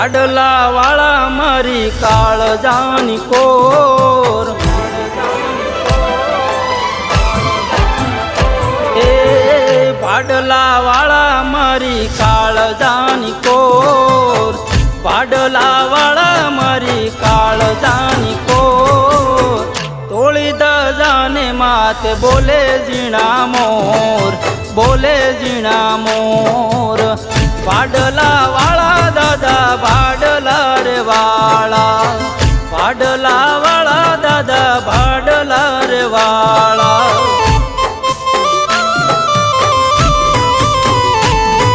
પાડલા વાળા મારી કાળજાની કોર એ પાડલા વાળા મારી કાળજાની કોર પાડલા વાળા મારી કાળજાની કોર તોળી દજાને માતે બોલે ઝીણા મોર બોલે ઝીણા મોર પાડલા વાળા દાદા ભાડલા રે વાળા પાડલા વાળા દાદા ભાડલા રે વાળા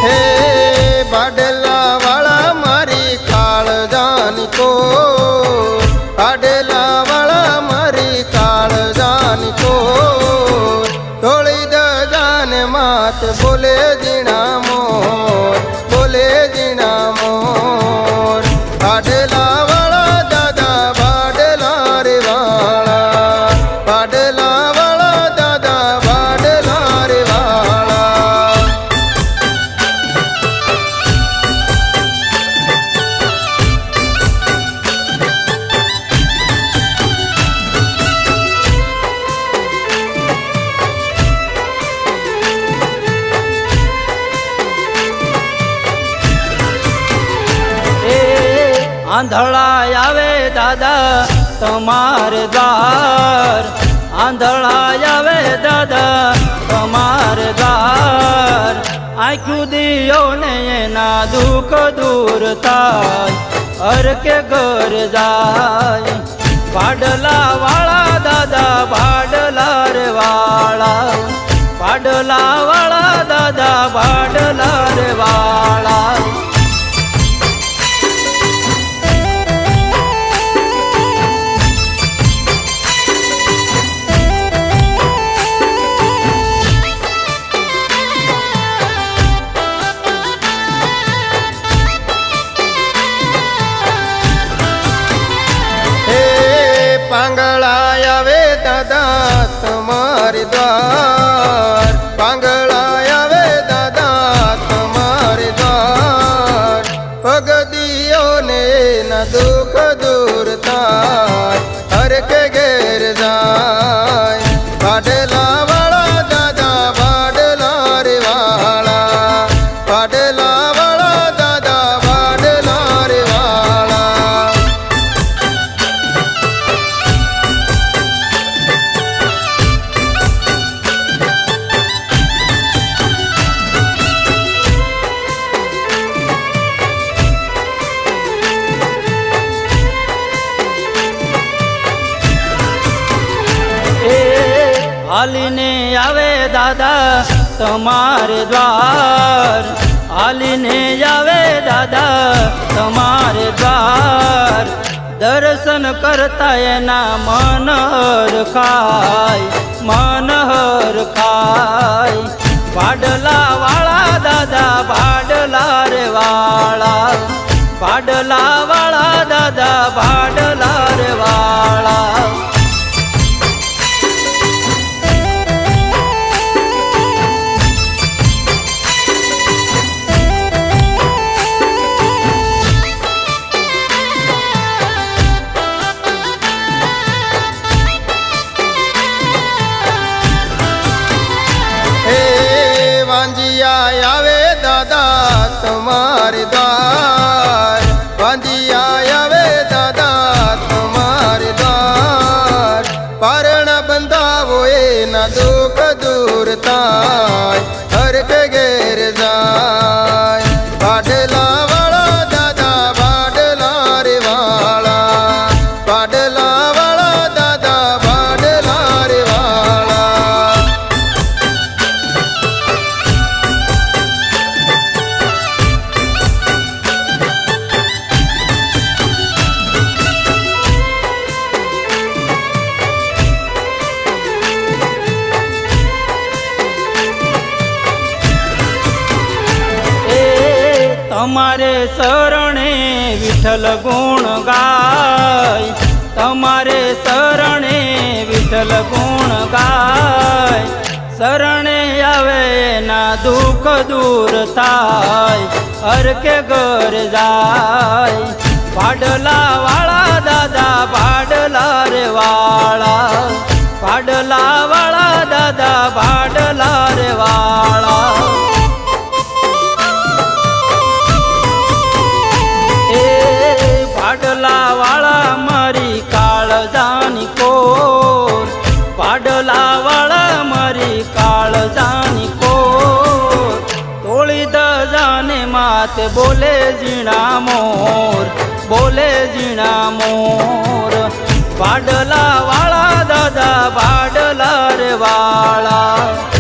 હે ભાડલા વાળા મારી કાળજાની કોર ભાડલા વાળા મારી કાળજાની કોર તોળી દજાને માત બોલે ઝીણા મોર બોલે ઝીણા મોર ભાડલા વાળા દાદા ભાડલા રે વાળા ભાડલા વાળા દાદા ભાડલા રે વાળા આંધળા આવે દાદા તમારે દ્વાર આંધળા આવે દાદા તમારે દ્વાર આંખ્યું દિયો ને એના દુઃખ દૂર થાય હર કે ઘર જાય પાડલા વાળા દાદા ભાડલા રે વાળા પાડલા વાળા દાદા ભાડલા રે વાળા પાંગળા આવે દાદા તમારે દ્વાર પાંગળા આવે દાદા તમારે દ્વાર પગદીઓને ના દુઃખ દૂર થાય હર કે ઘેર જાય ભાડલા વાળા દાદા ભાડલા રે વાળા ભાડલા વાળા દાદા ભાડલા રે વાળા હાલીને આવે દાદા તમારે દ્વાર હાલીને આવે દાદા તમારે દ્વાર દર્શન કરતા એના મન હર ખાય પાડલા વાળા દાદા ભાડલા રે વાળા પાડલા વાળા દાદા ભાડલા રે વાળા આવે દાદા તમારે દ્વાર વાંધિયા આવે દાદા તમારે દ્વાર પારણ બંધાવો એના દુઃખ દૂર થાય હર કે ઘેર જાય ભાડલા વાળા દાદા ભાડલા રે વાળા ભાડલા વાળા દાદા ભાડલા રે વાળા તમારે શરણે વિઠ્ઠલ ગુણ ગાય તમારે શરણે વિઠ્ઠલ ગુણ ગાય શરણે આવે એના દુઃખ દૂર થાય હર કે ઘર જાય પાડલા વાળા દાદા પાડલા રે વાળા પાડલા વાળા દાદા પાડલા રે વાળા એ પાડલા વાળા મારી કાળજાની કોર પાડલા વાળા મારી કાળજાની કોર તોળી દજાને માતે બોલે ઝીણા મોર બોલે ઝીણા મોર પાડલા વાળા દાદા પાડલા રે વાળા